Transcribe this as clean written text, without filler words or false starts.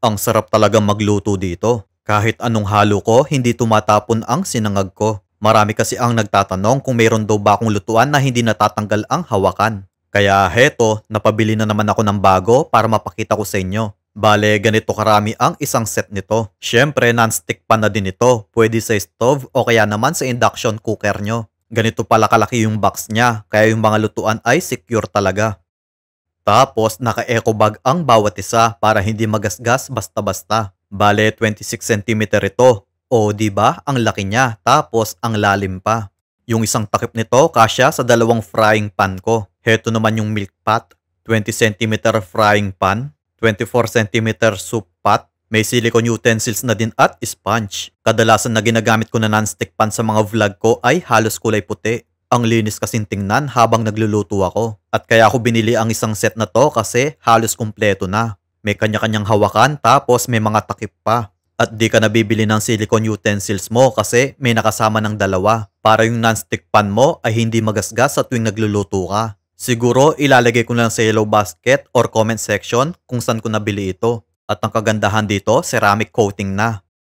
Ang sarap talagang magluto dito. Kahit anong halo ko, hindi tumatapon ang sinangag ko. Marami kasi ang nagtatanong kung mayroon daw ba akong lutuan na hindi natatanggal ang hawakan. Kaya heto, napabili na naman ako ng bago para mapakita ko sa inyo. Bale, ganito karami ang isang set nito. Siyempre, non-stick pan na din ito. Pwede sa stove o kaya naman sa induction cooker nyo. Ganito pala kalaki yung box niya, kaya yung mga lutuan ay secure talaga. Tapos naka-eco bag ang bawat isa para hindi magasgas basta-basta. Bale 26 cm ito. O di ba ang laki niya tapos ang lalim pa. Yung isang takip nito kasya sa dalawang frying pan ko. Heto naman yung milk pot, 20 cm frying pan, 24 cm soup pot, may silicone utensils na din at sponge. Kadalasan na ginagamit ko na non-stick pan sa mga vlog ko ay halos kulay puti. Ang linis kasing tingnan habang nagluluto ako. At kaya ako binili ang isang set na to kasi halos kumpleto na. May kanya-kanyang hawakan tapos may mga takip pa. At di ka nabibili ng silicone utensils mo kasi may nakasama ng dalawa. Para yung non-stick pan mo ay hindi magasgas sa tuwing nagluluto ka. Siguro ilalagay ko lang sa yellow basket or comment section kung saan ko nabili ito. At ang kagandahan dito, ceramic coating na.